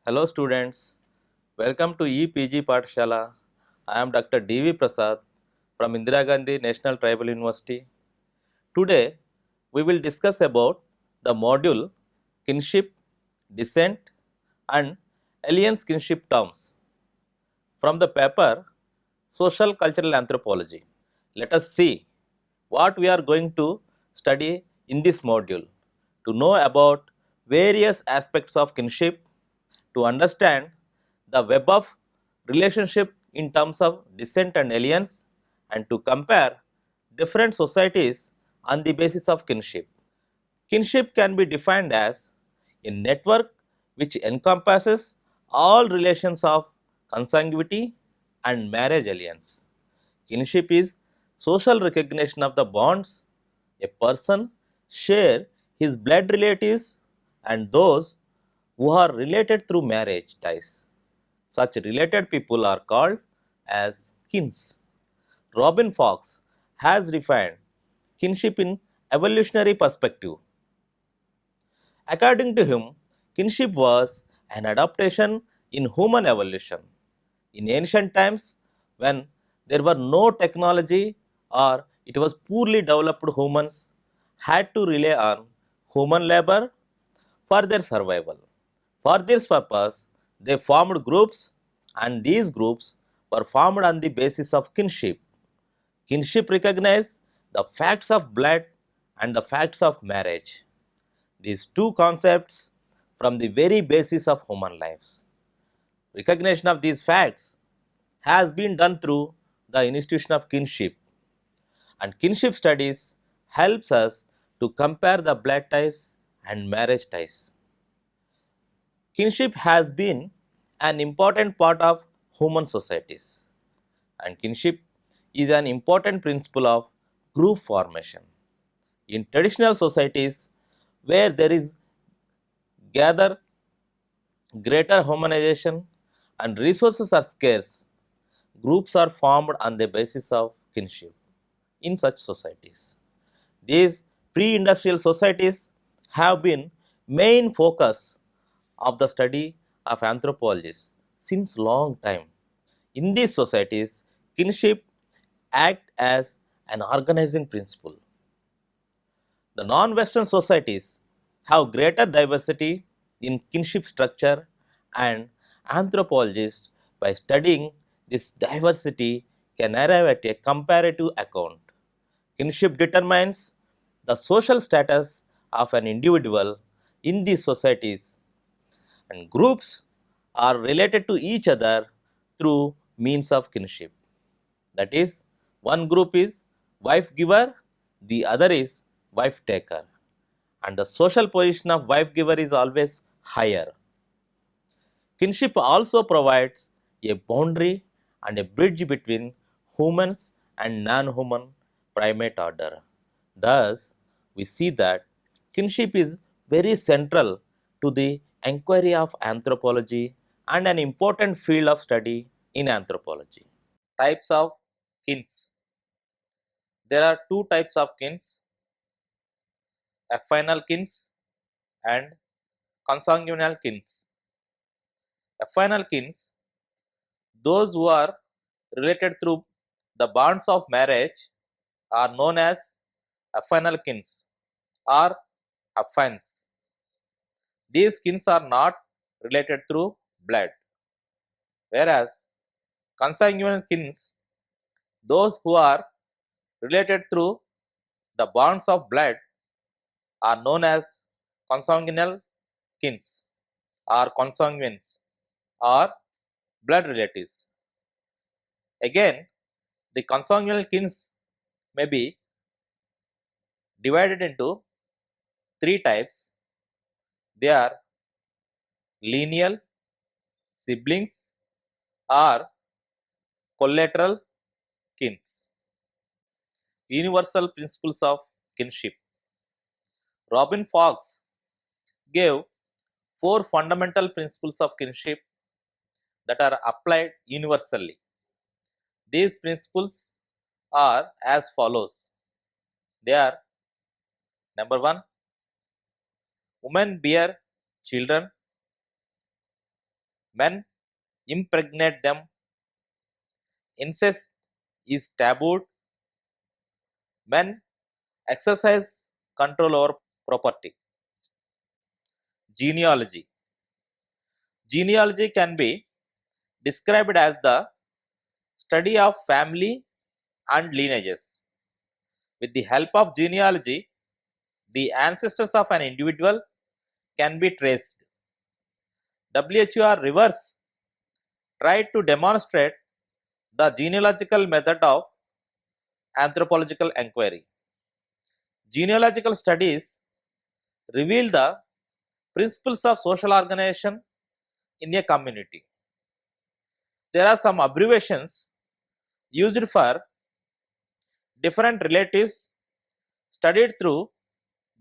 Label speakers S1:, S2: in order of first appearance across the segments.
S1: Hello students, welcome to EPG Pathshala. I am Dr. D.V. Prasad from Indira Gandhi National Tribal University. Today we will discuss about the module kinship, descent and alien kinship terms from the paper Social Cultural Anthropology. Let us see what we are going to study in this module. To know about various aspects of kinship, to understand the web of relationship in terms of descent and aliens, and to compare different societies on the basis of kinship. Kinship can be defined as a network which encompasses all relations of consanguinity and marriage alliance. Kinship is social recognition of the bonds a person share his blood relatives and those who are related through marriage ties. Such related people are called as kins. Robin Fox has defined kinship in evolutionary perspective. According to him, kinship was an adaptation in human evolution. In ancient times, when there were no technology or it was poorly developed, humans had to rely on human labor for their survival. For this purpose, they formed groups, and these groups were formed on the basis of kinship. Kinship recognized the facts of blood and the facts of marriage. These two concepts from the very basis of human lives. Recognition of these facts has been done through the institution of kinship, and kinship studies helps us to compare the blood ties and marriage ties. Kinship has been an important part of human societies, and kinship is an important principle of group formation. In traditional societies where there is gather greater humanization and resources are scarce, groups are formed on the basis of kinship. In such societies, these pre-industrial societies have been main focus of the study of anthropologists since long time. In these societies, kinship act as an organizing principle. The non-Western societies have greater diversity in kinship structure, and anthropologists, by studying this diversity, can arrive at a comparative account. Kinship determines the social status of an individual in these societies, and groups are related to each other through means of kinship. That is, one group is wife giver, the other is wife taker, and the social position of wife giver is always higher. Kinship also provides a boundary and a bridge between humans and non-human primate order. Thus, we see that kinship is very central to the inquiry of anthropology and an important field of study in anthropology. Types of kins. There are two types of kins, affinal kins and consanguineal kins. Affinal kins, those who are related through the bonds of marriage, are known as affinal kins or affines. These kins are not related through blood, whereas consanguineal kins, those who are related through the bonds of blood, are known as consanguineal kins or consanguines or blood relatives. Again, the consanguineal kins may be divided into three types. They are lineal, siblings, or collateral kins. Universal principles of kinship. Robin Fox gave four fundamental principles of kinship that are applied universally. These principles are as follows. They are: number one, women bear children. Men impregnate them. Incest is tabooed. Men exercise control over property. Genealogy. Genealogy can be described as the study of family and lineages. With the help of genealogy, the ancestors of an individual can be traced. WHR reverse tried to demonstrate the genealogical method of anthropological inquiry. Genealogical studies reveal the principles of social organization in a community. There are some abbreviations used for different relatives studied through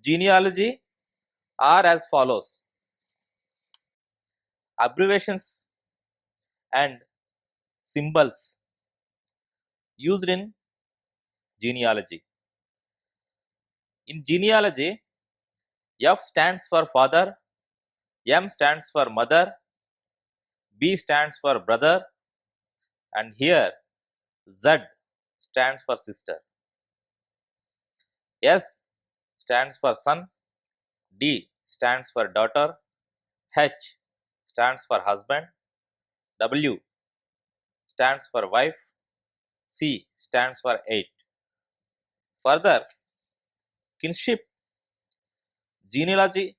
S1: genealogy are as follows. Abbreviations and symbols used in genealogy. In genealogy, F stands for father, M stands for mother, B stands for brother, and here Z stands for sister. S stands for son, D stands for daughter, H stands for husband, W stands for wife, C stands for 8. Further, kinship genealogy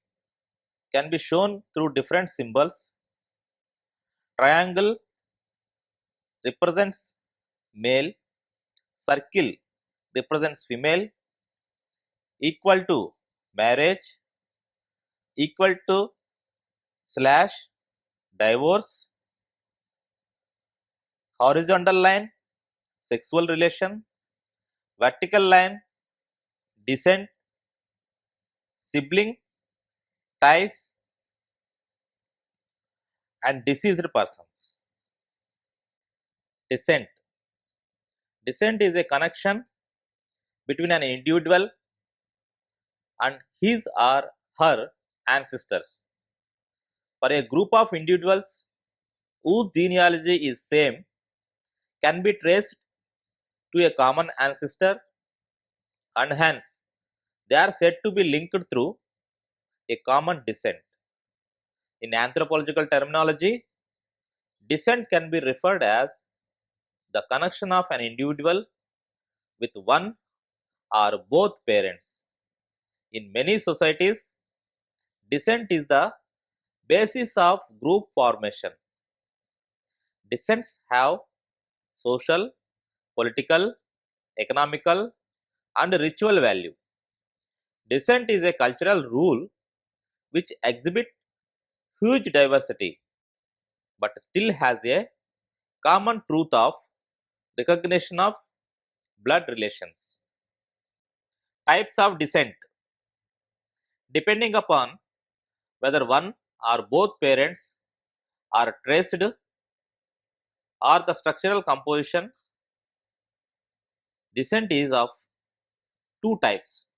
S1: can be shown through different symbols. Triangle represents male, circle represents female, equal to marriage, equal to slash divorce, horizontal line sexual relation, vertical line descent, sibling ties, and deceased persons. Descent. Descent is a connection between an individual and his or her ancestors. For a group of individuals whose genealogy is same can be traced to a common ancestor, and hence they are said to be linked through a common descent. In anthropological terminology, descent can be referred as the connection of an individual with one or both parents. In many societies, descent is the basis of group formation. Descents have social, political, economical, and ritual value. Descent is a cultural rule which exhibits huge diversity but still has a common truth of recognition of blood relations. Types of descent. Depending upon whether one or both parents are traced or the structural composition, descent is of two types: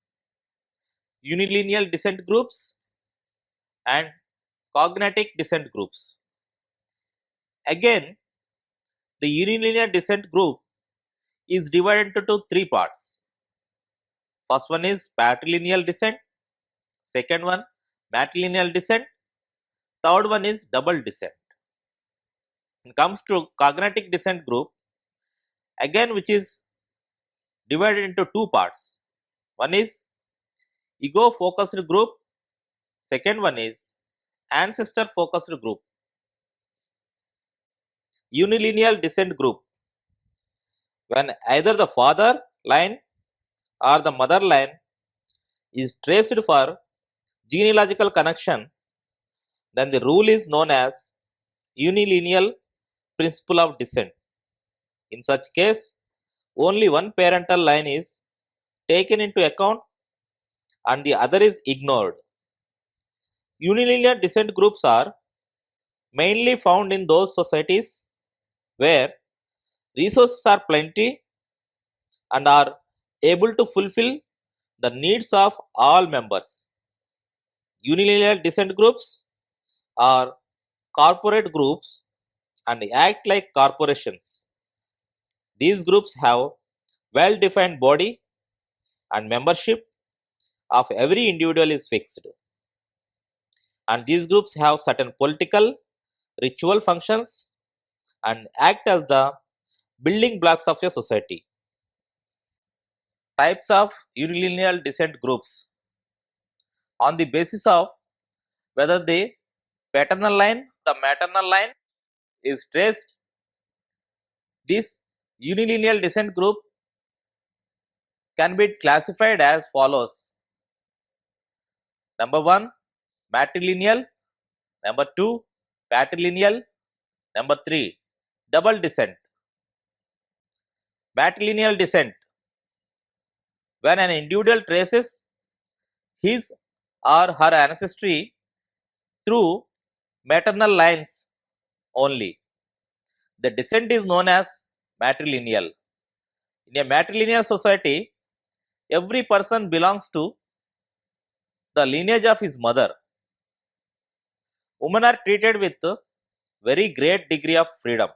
S1: unilineal descent groups and cognatic descent groups. Again, the unilinear descent group is divided into three parts. First one is patrilineal descent, second one matrilineal descent, third one is double descent. When it comes to cognatic descent group, again which is divided into two parts. One is ego focused group, second one is ancestor focused group. Unilineal descent group, when either the father line or the mother line is traced for genealogical connection, then the rule is known as unilineal principle of descent. In such case, only one parental line is taken into account and the other is ignored. Unilinear descent groups are mainly found in those societies where resources are plenty and are able to fulfill the needs of all members. Unilinear descent groups are corporate groups and act like corporations. These groups have well-defined body and membership of every individual is fixed. And these groups have certain political, ritual functions and act as the building blocks of a society. Types of unilineal descent groups on the basis of whether the maternal line is traced. This unilineal descent group can be classified as follows. Number 1, matrilineal. Number 2, patrilineal. Number 3, double descent. Matrilineal descent, when an individual traces his or her ancestry through maternal lines only. The descent is known as matrilineal. In a matrilineal society, every person belongs to the lineage of his mother. Women are treated with very great degree of freedom.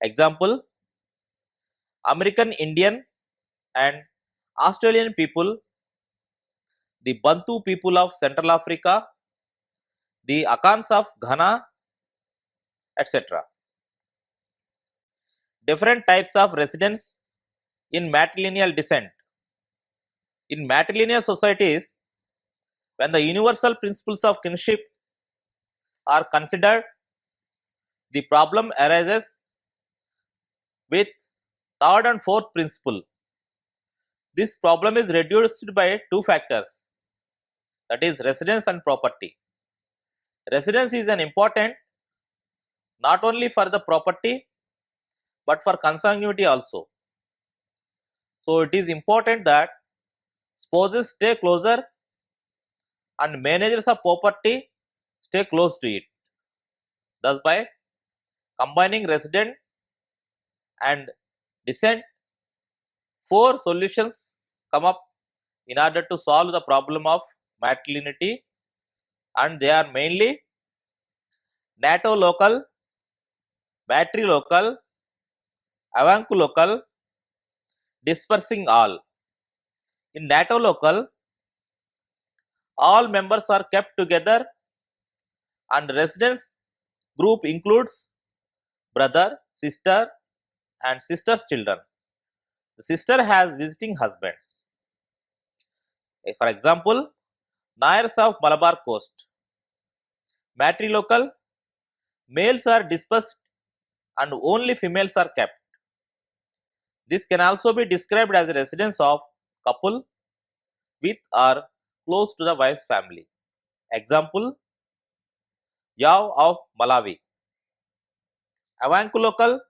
S1: Example, American Indian and Australian people, the Bantu people of Central Africa, the Akans of Ghana, etc. Different types of residence in matrilineal descent. In matrilineal societies, when the universal principles of kinship are considered, the problem arises with third and fourth principle. This problem is reduced by two factors, that is residence and property. Residence is an important not only for the property but for consanguinity also. So it is important that spouses stay closer and managers of property stay close to it. Thus, by combining resident and descent, 4 solutions come up in order to solve the problem of matrilineality, and they are mainly natolocal, matrilocal, avanculocal, dispersing all. In natolocal, all members are kept together and residence group includes brother, sister and sister's children. The sister has visiting husbands. For example, Nayars of Malabar coast. Matrilocal, males are dispersed and only females are kept. This can also be described as a residence of couple with or close to the wife's family. Example, Yao of Malawi. Avanculocal,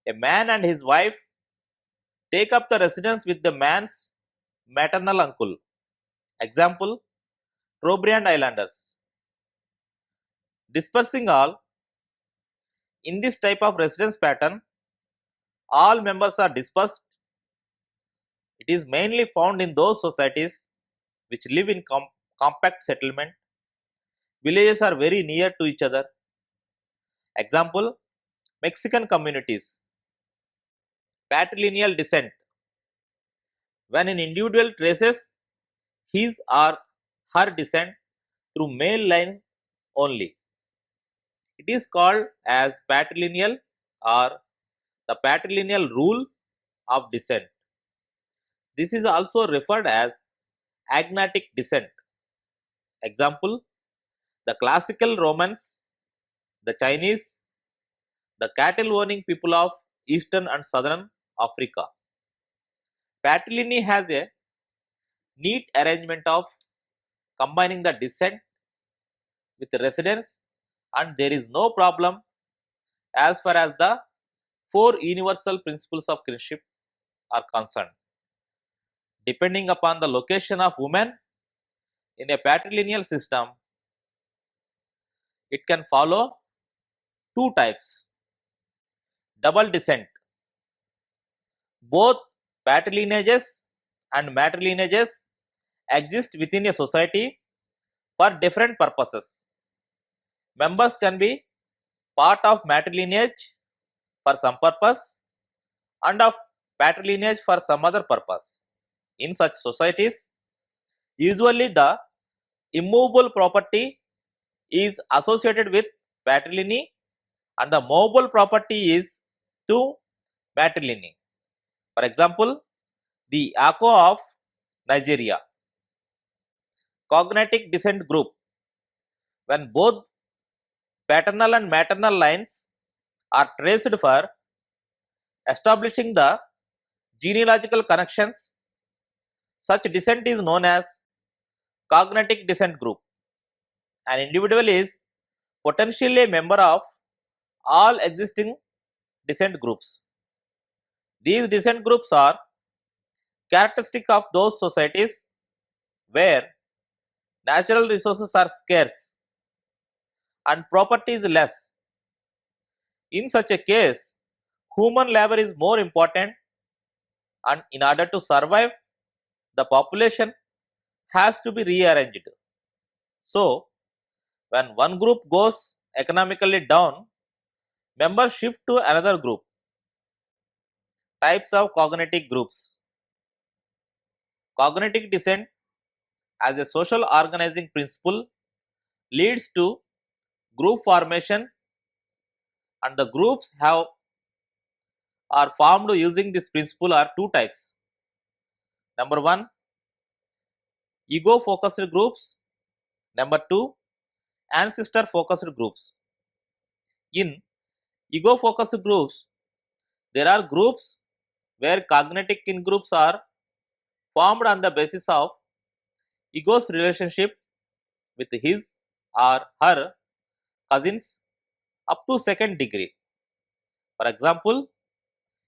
S1: a man and his wife take up the residence with the man's maternal uncle. Example, Trobriand Islanders. Dispersing all, in this type of residence pattern, all members are dispersed. It is mainly found in those societies which live in compact settlement. Villages are very near to each other. Example, Mexican communities. Patrilineal descent, when an individual traces his or her descent through male lines only. It is called as patrilineal or the patrilineal rule of descent. This is also referred as agnatic descent. Example, the classical Romans, the Chinese, the cattle owning people of Eastern and Southern Africa. Patrilineal has a neat arrangement of combining the descent with residence, and there is no problem as far as the 4 universal principles of kinship are concerned. Depending upon the location of women in a patrilineal system, it can follow 2 types. Double descent. Both patrilineages and matrilineages exist within a society for different purposes. Members can be part of matrilineage for some purpose and of patrilineage for some other purpose. In such societies, usually the immovable property is associated with patrilineage and the movable property is to matrilineage. For example, the Ako of Nigeria. Cognatic descent group. When both paternal and maternal lines are traced for establishing the genealogical connections, such descent is known as cognatic descent group. An individual is potentially a member of all existing descent groups. These descent groups are characteristic of those societies where natural resources are scarce and property is less. In such a case, human labor is more important, and in order to survive, the population has to be rearranged. So, when one group goes economically down, members shift to another group. Types of cognitive groups. Cognitive descent as a social organizing principle leads to group formation, and the groups are formed using this principle are two types. Number one, ego focused groups. Number two, ancestor focused groups. In ego focused groups, there are groups where cognitive kin groups are formed on the basis of ego's relationship with his or her cousins up to second degree. For example,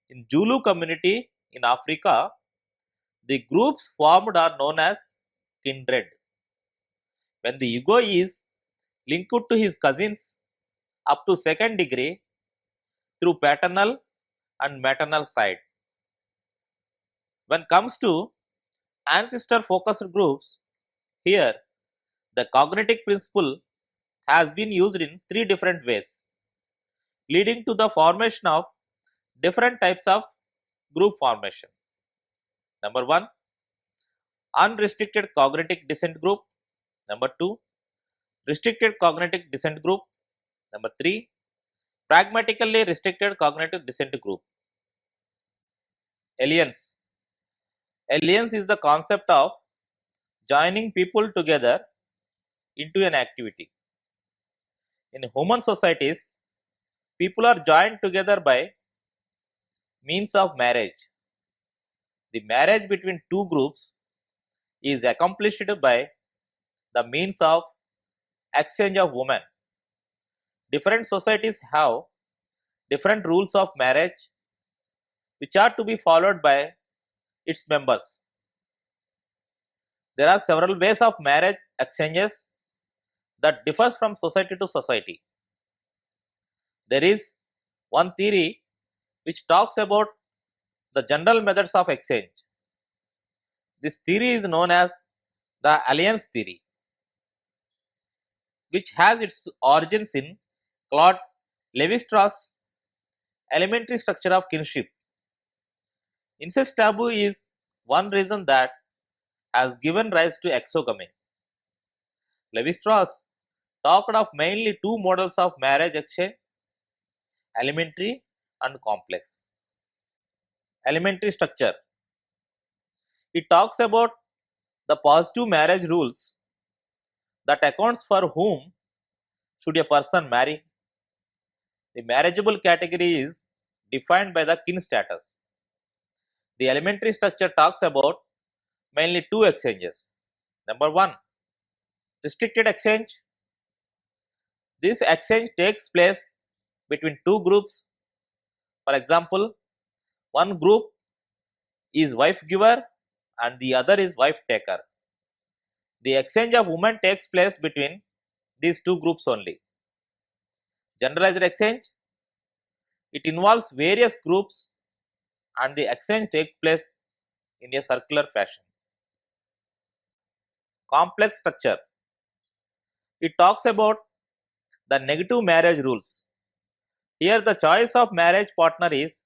S1: in Zulu community in Africa, the groups formed are known as kindred. When the ego is linked to his cousins up to second degree through paternal and maternal side. When comes to ancestor focused groups, here the cognitive principle has been used in three different ways, leading to the formation of different types of group formation. Number one, unrestricted cognitive descent group. Number two, restricted cognitive descent group. Number three, pragmatically restricted cognitive descent group. Alliance. Alliance is the concept of joining people together into an activity. In human societies, people are joined together by means of marriage. The marriage between two groups is accomplished by the means of exchange of women. Different societies have different rules of marriage which are to be followed by its members. There are several ways of marriage exchanges that differs from society to society. There is one theory which talks about the general methods of exchange. This theory is known as the alliance theory, which has its origins in Claude Lévi-Strauss' elementary structure of kinship. Incest taboo is one reason that has given rise to exogamy. Lévi-Strauss talked of mainly two models of marriage exchange, elementary and complex. Elementary structure. It talks about the positive marriage rules that accounts for whom should a person marry. The marriageable category is defined by the kin status. The elementary structure talks about mainly two exchanges. Number one, restricted exchange. This exchange takes place between two groups. For example, one group is wife giver and the other is wife taker. The exchange of women takes place between these two groups only. Generalized exchange. It involves various groups and the exchange takes place in a circular fashion. Complex structure. It talks about the negative marriage rules. Here the choice of marriage partner is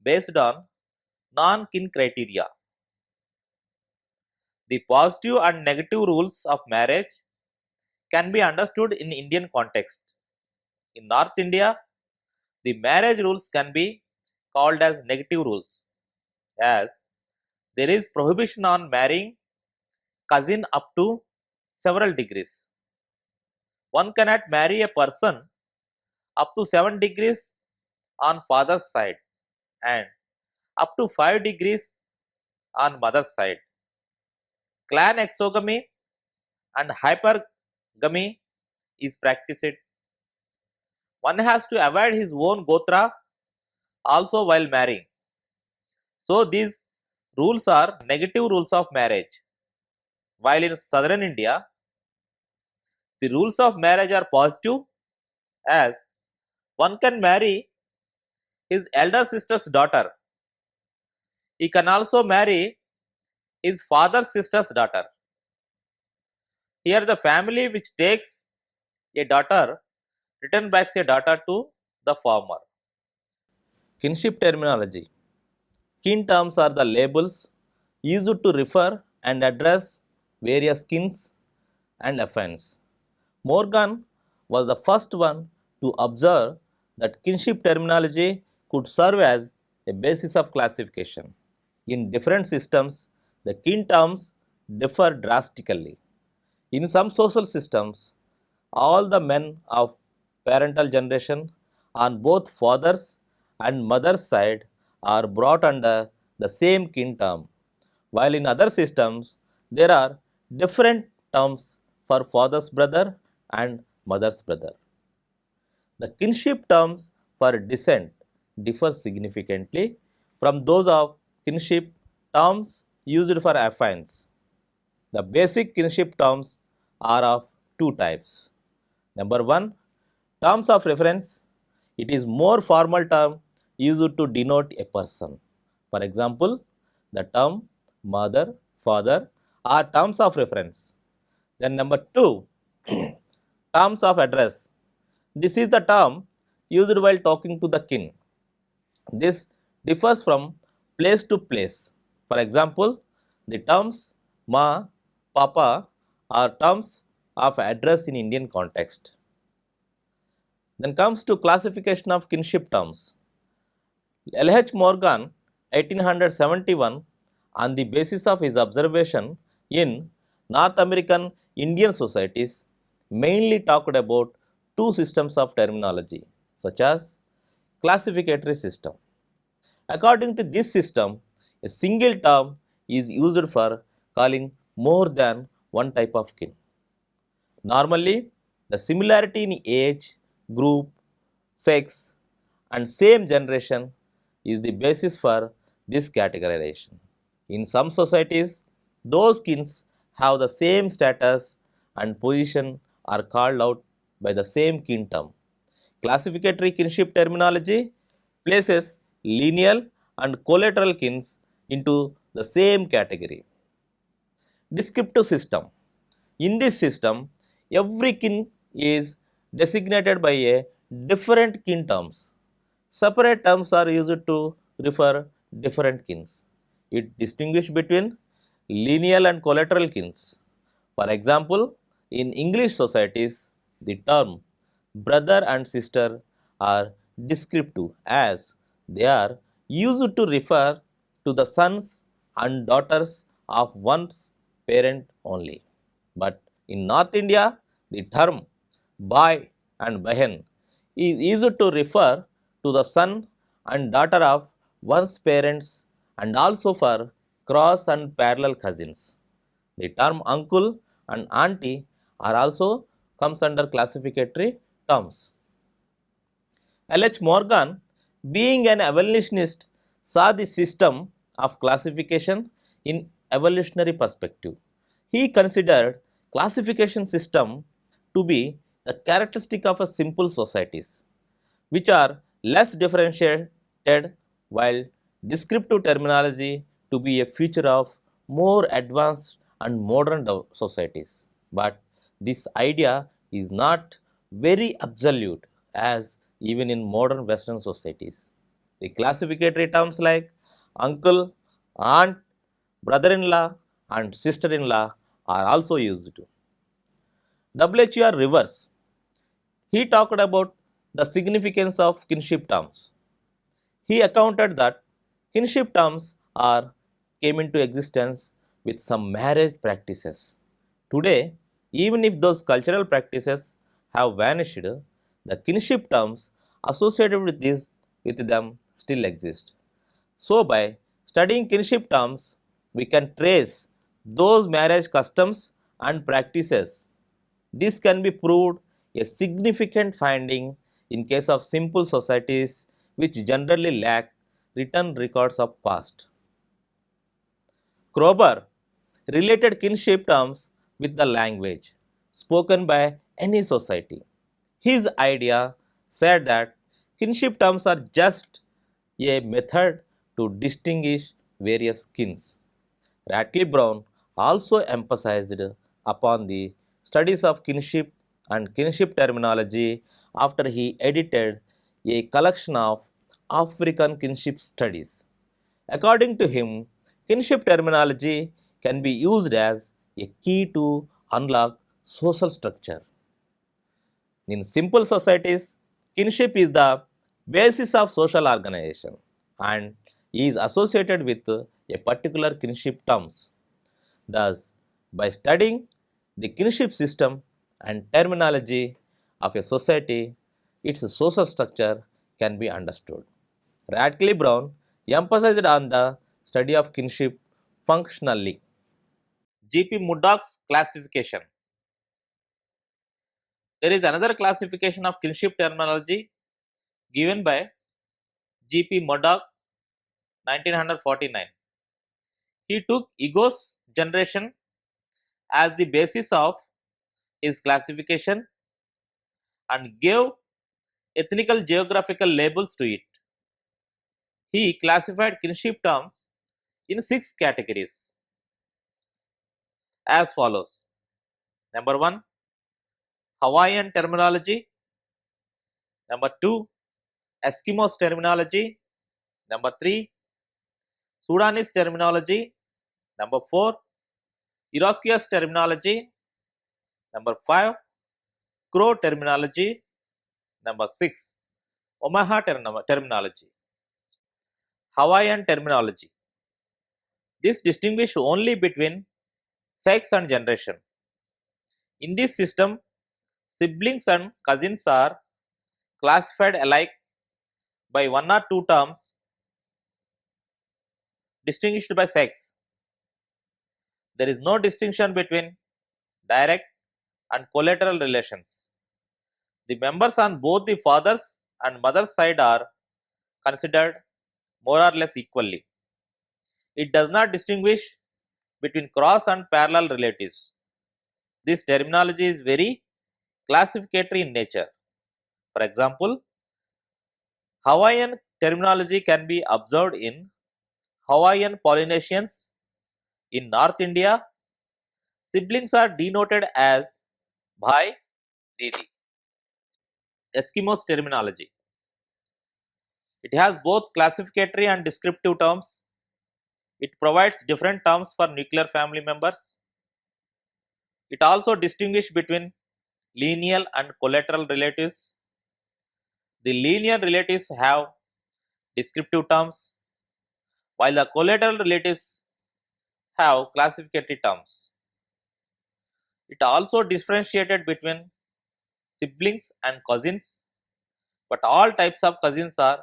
S1: based on non-kin criteria. The positive and negative rules of marriage can be understood in Indian context. In North India, the marriage rules can be called as negative rules, as there is prohibition on marrying cousin up to several degrees. One cannot marry a person up to 7 degrees on father's side and up to 5 degrees on mother's side. Clan exogamy and hypergamy is practiced. One has to avoid his own gotra also while marrying. So these rules are negative rules of marriage. While in southern India, the rules of marriage are positive, as one can marry his elder sister's daughter. He can also marry his father's sister's daughter. Here the family which takes a daughter return back a daughter to the former. Kinship terminology. Kin terms are the labels used to refer and address various kins and affines. Morgan was the first one to observe that kinship terminology could serve as a basis of classification. In different systems, the kin terms differ drastically. In some social systems, all the men of parental generation on both father's and mother's side are brought under the same kin term, while in other systems there are different terms for father's brother and mother's brother. The kinship terms for descent differ significantly from those of kinship terms used for affines. The basic kinship terms are of two types. Number one, terms of reference. It is more formal term used to denote a person. For example, the term mother, father are terms of reference. Then number two, terms of address. This is the term used while talking to the kin. This differs from place to place. For example, the terms ma, papa are terms of address in Indian context. Then comes to classification of kinship terms. L.H. Morgan, 1871, on the basis of his observation in North American Indian societies, mainly talked about two systems of terminology, such as classificatory system. According to this system, a single term is used for calling more than one type of kin. Normally, the similarity in age, group, sex, and same generation is the basis for this categorization. In some societies, those kins have the same status and position are called out by the same kin term. Classificatory kinship terminology places lineal and collateral kins into the same category. Descriptive system. In this system, every kin is designated by a different kin terms. Separate terms are used to refer different kins. It distinguishes between lineal and collateral kins. For example, in English societies, the term brother and sister are descriptive, as they are used to refer to the sons and daughters of one's parent only. But in North India, the term boy and bahen is used to refer to the son and daughter of one's parents and also for cross and parallel cousins. The term uncle and auntie are also comes under classificatory terms. L.H. Morgan, being an evolutionist, saw the system of classification in evolutionary perspective. He considered classification system to be the characteristic of a simple societies, which are less differentiated, while descriptive terminology to be a feature of more advanced and modern societies. But this idea is not very absolute as even in modern Western societies. The classificatory terms like uncle, aunt, brother in law, and sister in law are also used. WHR reverse. He talked about the significance of kinship terms. He accounted that kinship terms are came into existence with some marriage practices. Today, even if those cultural practices have vanished, the kinship terms associated with them still exist. So, by studying kinship terms, we can trace those marriage customs and practices. This can be proved a significant finding in case of simple societies which generally lack written records of past. Kroeber related kinship terms with the language spoken by any society. His idea said that kinship terms are just a method to distinguish various kins. Ratley Brown also emphasized upon the studies of kinship and kinship terminology after he edited a collection of African kinship studies. According to him, kinship terminology can be used as a key to unlock social structure. In simple societies, kinship is the basis of social organization and is associated with a particular kinship terms. Thus, by studying the kinship system and terminology of a society, its social structure can be understood. Radcliffe Brown emphasized on the study of kinship functionally. G.P. Murdoch's classification. There is another classification of kinship terminology given by G.P. Murdoch 1949. He took Ego's generation as the basis of his classification and gave ethnical geographical labels to it. He classified kinship terms in 6 categories as follows. Number 1, Hawaiian terminology. Number 2, Eskimos terminology. Number 3, Sudanese terminology. Number 4, Iroquois terminology. Number 5, Crow terminology. Number 6, Omaha terminology. Hawaiian terminology. This distinguishes only between sex and generation. In this system, siblings and cousins are classified alike by one or two terms distinguished by sex. There is no distinction between direct and collateral relations. The members on both the father's and mother's side are considered more or less equally. It does not distinguish between cross and parallel relatives. This terminology is very classificatory in nature. For example, Hawaiian terminology can be observed in Hawaiian Polynesians. In North India, siblings are denoted as bhai, didi. Eskimos terminology. It has both classificatory and descriptive terms. It provides different terms for nuclear family members. It also distinguishes between lineal and collateral relatives. The lineal relatives have descriptive terms, while the collateral relatives have classificatory terms. It also differentiated between siblings and cousins, but all types of cousins are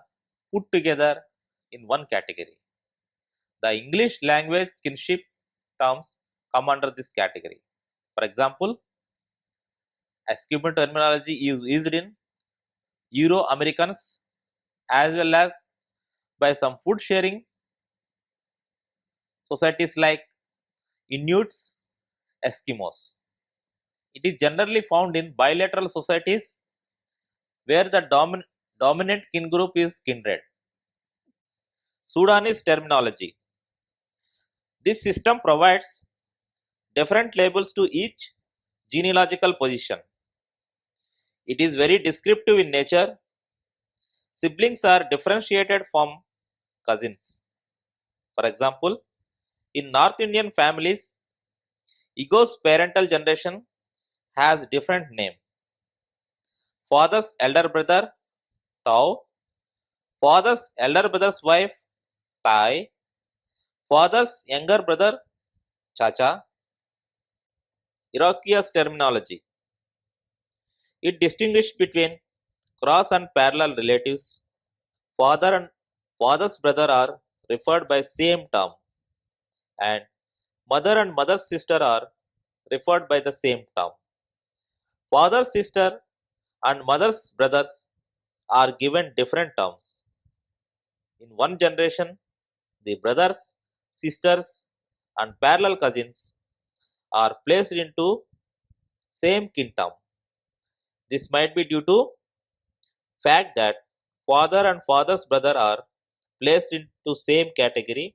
S1: put together in one category. The English language kinship terms come under this category. For example, Eskimo terminology is used in Euro Americans as well as by some food sharing societies like Inuits, Eskimos. It is generally found in bilateral societies where the dominant kin group is kindred. Sudanese terminology. This system provides different labels to each genealogical position. It is very descriptive in nature. Siblings are differentiated from cousins. For example, in North Indian families, Ego's parental generation has different name. Father's elder brother, Tau. Father's elder brother's wife, Tai. Father's younger brother, Chacha. Iroquois terminology. It distinguishes between cross and parallel relatives. Father and father's brother are referred by same term, and mother and mother's sister are referred by the same term. Father's sister and mother's brothers are given different terms. In one generation, the brothers, sisters, and parallel cousins are placed into same kin term. This might be due to fact that father and father's brother are placed into same category.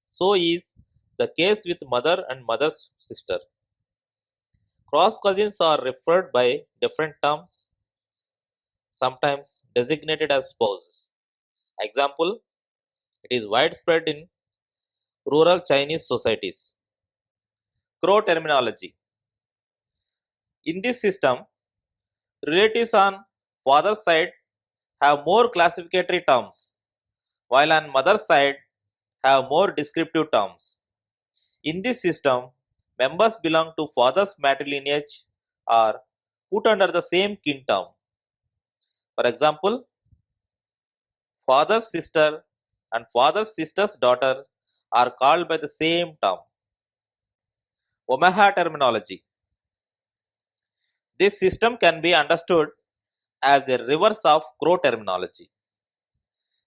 S1: So is the case with mother and mother's sister. Cross cousins are referred by different terms, sometimes designated as spouses. Example, it is widespread in rural Chinese societies. Crow terminology. In this system, relatives on father's side have more classificatory terms, while on mother's side have more descriptive terms. In this system, members belong to father's matrilineage are put under the same kin term. For example, father's sister and father's sister's daughter are called by the same term. Omaha terminology. This system can be understood as a reverse of Crow terminology.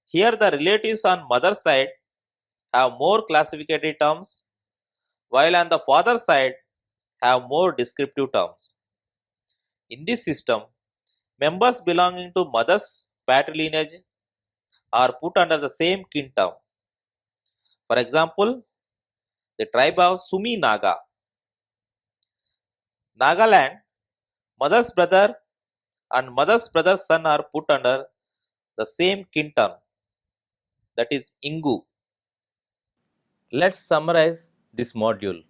S1: Here the relatives on mother's side have more classificatory terms, while on the father's side have more descriptive terms. In this system, members belonging to mother's patrilineage are put under the same kin term. For example, the tribe of Sumi Naga. Nagaland, mother's brother and mother's brother's son are put under the same kin term, that is Ingu. Let's summarize this module.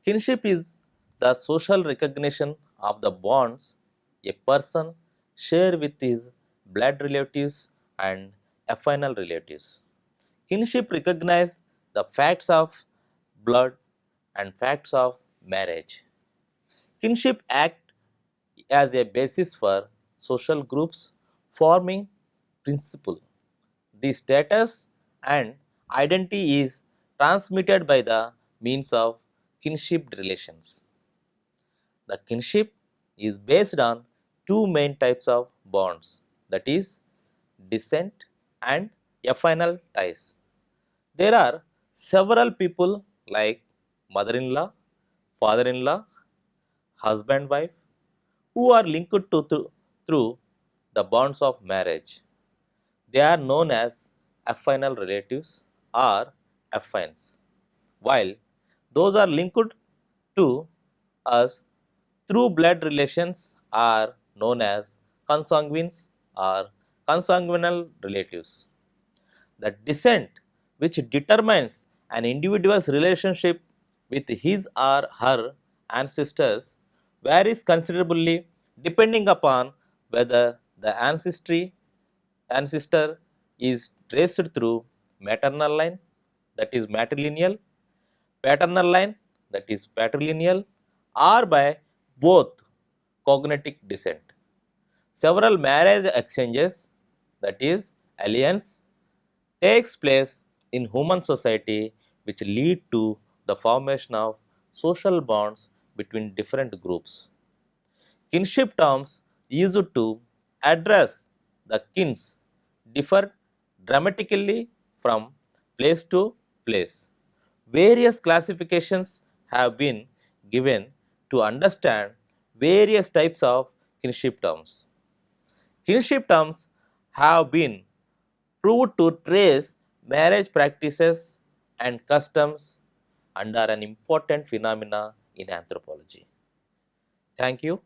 S1: Kinship is the social recognition of the bonds a person shares with his blood relatives and affinal relatives. Kinship recognizes the facts of blood and facts of marriage. Kinship acts as a basis for social groups forming principle. The status and identity is transmitted by the means of kinship relations. The kinship is based on two main types of bonds, that is, descent and affinal ties. There are several people like mother in law, father in law, husband wife who are linked through the bonds of marriage. They are known as affinal relatives or affines, while those are linked to us through blood relations are known as consanguines or consanguinal relatives. The descent, which determines an individual's relationship with his or her ancestors, varies considerably depending upon whether the ancestor is traced through maternal line, that is matrilineal, paternal line, that is patrilineal, or by both cognatic descent. Several marriage exchanges, that is alliance, takes place in human society which lead to the formation of social bonds between different groups. Kinship terms used to address the kins differ dramatically from place to place. Various classifications have been given to understand various types of kinship terms. Kinship terms have been proved to trace marriage practices and customs and are an important phenomena in anthropology. Thank you.